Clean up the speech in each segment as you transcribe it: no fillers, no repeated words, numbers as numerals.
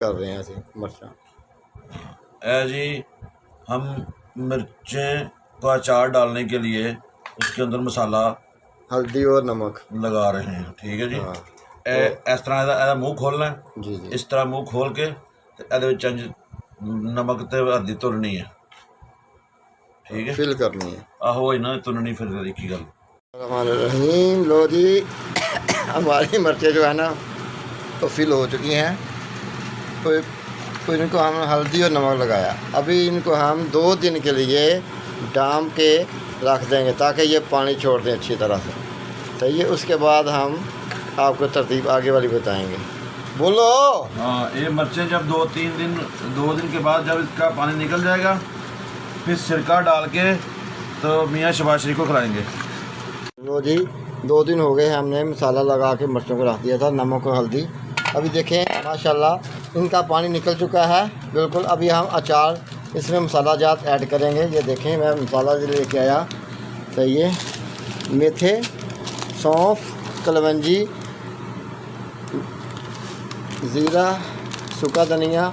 कर रहे हैं ऐसे मिर्चा। जी हम मिर्चें को अचार डालने के लिए उसके अंदर मसाला हल्दी और नमक लगा रहे हैं। ठीक है जी। हाँ इस तरह ਇਹਦਾ ਮੂੰਹ ਖੋਲਣਾ है। जी जी इस तरह ਮੂੰਹ ਖੋਲ ਕੇ ਤੇ ਇਹਦੇ ਵਿੱਚ ਇੰਝ ਨਮਕ ਤੇ ਹਲਦੀ ਤੁਰਨੀ है। ठीक है, फिल करनी है। आहो ना तुननी फिर एक ही गल। रहीम लो जी हमारी मिर्चें जो है ना तो फिल हो चुकी हैं। तो इनको हम हल्दी और नमक लगाया। अभी इनको हम 2 दिन के लिए डाम के रख देंगे ताकि ये पानी छोड़ दें अच्छी तरह से। सही है। उसके बाद हम आपको तरतीब आगे वाली बताएंगे। बोलो। हाँ, ये मिर्चें जब 2 दिन के बाद जब इसका पानी निकल जाएगा फिर सिरका डाल के तो मियाँ शबाज शरीफ को खिलाएंगे। लो जी 2 दिन हो गए हमने मसाला लगा के मिर्चों को रख दिया था, नमक और हल्दी। अभी देखें माशाल्लाह इनका पानी निकल चुका है बिल्कुल। अभी हम अचार इसमें मसाला जात ऐड करेंगे। ये देखें मैं मसाला लेके आया। तो ये मेथे, सौंफ, कलवंजी, ज़ीरा, सूखा धनिया,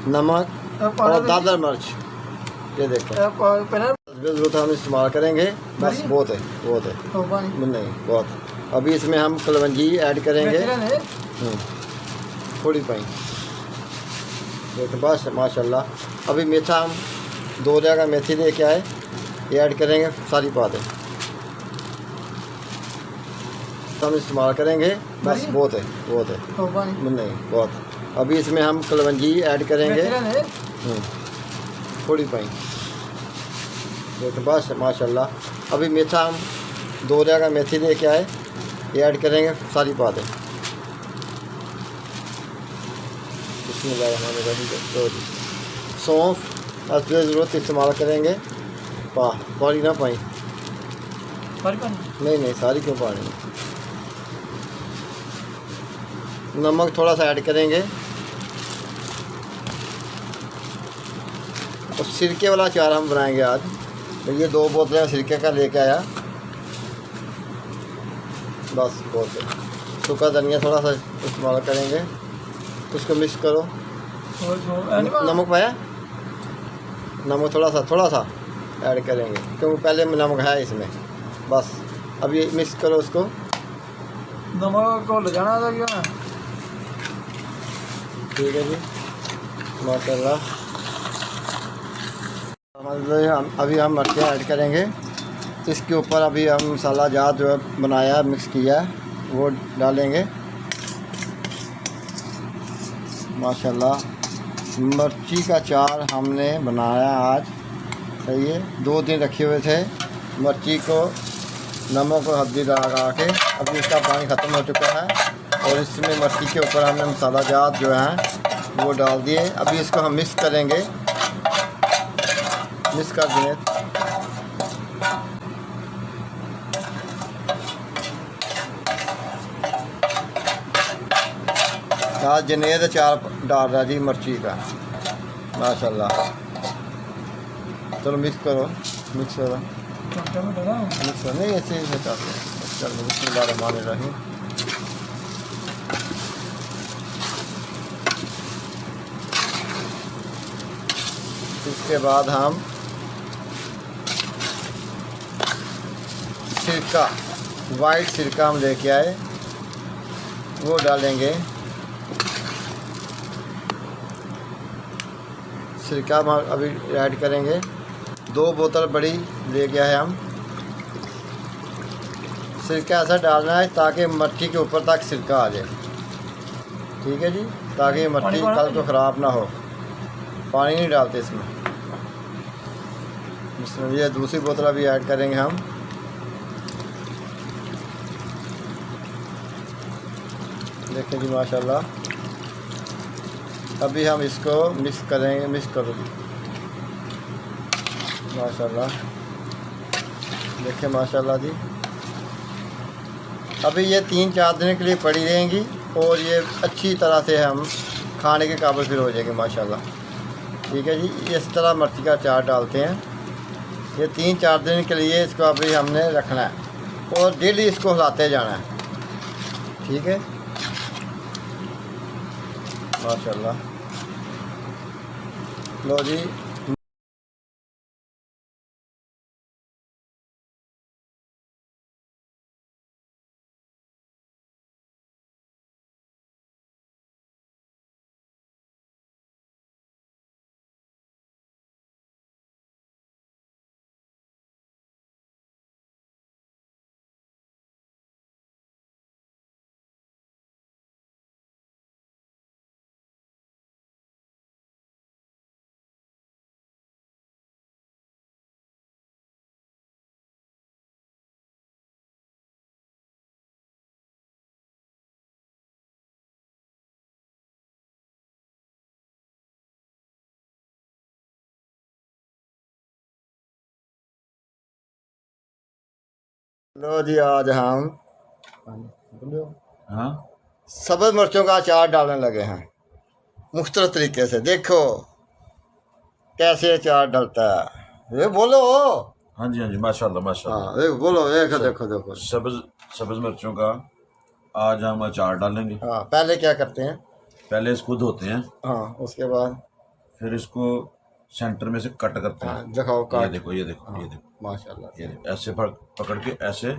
नमक और दादर मिर्च। ये देखें ज़रूरत हम इस्तेमाल करेंगे। बस बहुत है नहीं बहुत। अभी इसमें हम कलवंजी ऐड करेंगे थोड़ी पाई। देखो बस माशाल्लाह। अभी मेथा हम 2 जगह मेथी लेके आए, ये ऐड करेंगे सारी पा दें तो हम इस्तेमाल करेंगे। बस बहुत है नहीं बहुत। अभी इसमें हम कलवंजी ऐड करेंगे थोड़ी पाई। देखो बस माशाल्लाह। अभी मेथा हम 2 जगह मेथी लेके आए, ये ऐड करेंगे सारी पा दें। सौंफ असली ज़रूरत इस्तेमाल करेंगे। पानी ना पाई नहीं सारी क्यों पानी। नमक थोड़ा सा ऐड करेंगे। और सिरके वाला अचार हम बनाएंगे आज। तो ये 2 बोतलें सिरके का लेके आया। बस बहुत है। सूखा धनिया थोड़ा सा इस्तेमाल करेंगे, उसको मिक्स करो। नमक पाया, नमक थोड़ा सा ऐड करेंगे क्योंकि पहले में नमक है इसमें। बस अब ये मिक्स करो उसको। नमक को ले जाना था क्या? ठीक है जी माशाल्लाह। अभी हम मिर्चें ऐड करेंगे। इसके ऊपर अभी हम मसाला जात जो है बनाया मिक्स किया है वो डालेंगे। माशाल्लाह मिर्ची का अचार हमने बनाया आज। सही है। 2 दिन रखे हुए थे मिर्ची को नमक और हल्दी लगा के। अभी इसका पानी ख़त्म हो चुका है और इसमें मिर्ची के ऊपर हमने मसाला जात जो है वो डाल दिए। अभी इसको हम मिक्स करेंगे। मिक्स कर दिए। आज जनेद अचार डाल रहा जी मिर्ची का माशाल्लाह। चलो मिक्स करो नहीं ऐसे ही चलो बिस्मिल्लाहिर्रहमानिर्रहीम। इसके बाद हम सिरका, वाइट सिरका हम लेके आए वो डालेंगे। सिरका हम अभी ऐड करेंगे। 2 बोतल बड़ी ले गया है हम। सिरका ऐसा डालना है ताकि मिर्ची के ऊपर तक सिरका आ जाए। ठीक है जी, ताकि मिर्ची कल को ख़राब ना हो। पानी नहीं डालते इसमें। ये दूसरी बोतल अभी ऐड करेंगे हम। देखें जी माशाल्लाह। अभी हम इसको मिक्स करेंगे। मिक्स करो जी माशाल्लाह। देखें माशाल्लाह जी। अभी ये 3-4 दिन के लिए पड़ी रहेंगी और ये अच्छी तरह से हम खाने के काबिल फिर हो जाएंगे माशाल्लाह। ठीक है जी। इस तरह मिर्ची का अचार डालते हैं। ये 3-4 दिन के लिए इसको अभी हमने रखना है और डेली इसको हिलाते जाना है। ठीक है माशाल्लाह। लो जी, लो जी, आज हम हाँ सब्ज़ मिर्चों का अचार डालने लगे हैं मुख्तलिफ तरीके से। देखो कैसे अचार डलता है, ये बोलो। हाँ जी, हाँ जी, माशाल्लाह माशाल्लाह। हाँ देखो, बोलो, देखो देखो देखो। सब्ज़ मिर्चों का आज हम अचार डालेंगे। हाँ, पहले क्या करते हैं? पहले इसको धोते हैं, हाँ, उसके बाद फिर इसको सेंटर में से कट करते हाँ हैं। दिखाओ ये काट। देखो, ये देखो, हाँ ये देखो, माशाल्लाह। ये देखो, ऐसे पकड़ के ऐसे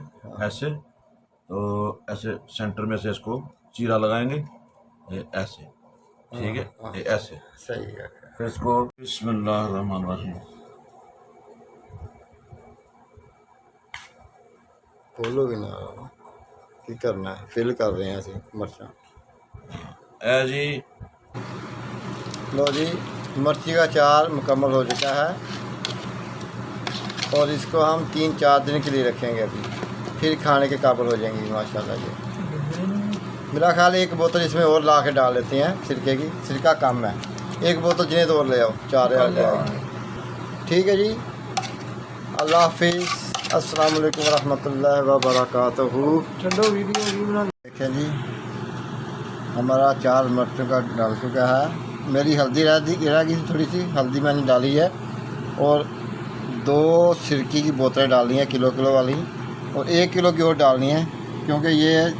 ऐसे, तो ऐसे सेंटर में से इसको चीरा लगाएंगे, ये ऐसे, ठीक है, हाँ, ये ऐसे। सही है। फिर इसको बिस्मिल्लाहिर्रहमानिर्रहीम, बोलो भी ना, की करना है, फिल कर रहे हैं ऐसे मिर्चा। ए जी। लो जी, मिर्ची का अचार मुकम्मल हो चुका है और इसको हम 3-4 दिन के लिए रखेंगे अभी, फिर खाने के काबिल हो जाएंगी माशाल्लाह जी। मेरा ख्याल है 1 बोतल इसमें और ला के डाल लेते हैं सिरके की, सिरका कम है, 1 बोतल जिन्हें तो और ले आओ, 4 ले आओ। ठीक है जी, अल्लाह हाफिज़, अस्सलाम वालेकुम रहमतुल्लाहि व बरकातहू। चलो वीडियो भी बना। देखें जी, हमारा अचार मिर्चों का डाल चुका है। मेरी हल्दी रह गई थी, थोड़ी सी हल्दी मैंने डाली है, और 2 सिरके की बोतलें डालनी है किलो वाली, और 1 किलो की और डालनी है, क्योंकि ये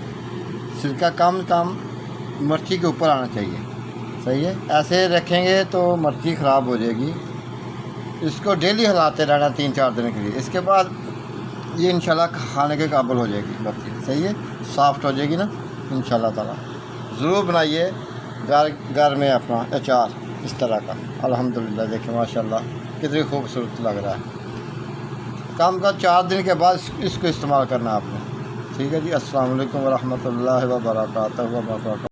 सिरका कम मिर्ची के ऊपर आना चाहिए। सही है, ऐसे रखेंगे तो मिर्ची ख़राब हो जाएगी। इसको डेली हिलाते रहना 3-4 दिन के लिए, इसके बाद ये इंशाल्लाह खाने के काबिल हो जाएगी मिर्ची। सही है, सॉफ्ट हो जाएगी ना इंशाल्लाह ताला। ज़रूर बनाइए घर में अपना अचार इस तरह का। अल्हम्दुलिल्लाह, देखें माशाल्लाह कितनी खूबसूरत लग रहा है। काम का 4 दिन के बाद इसको इस्तेमाल करना आपने। ठीक है जी, अस्सलाम वालेकुम व रहमतुल्लाहि व बरकातहू।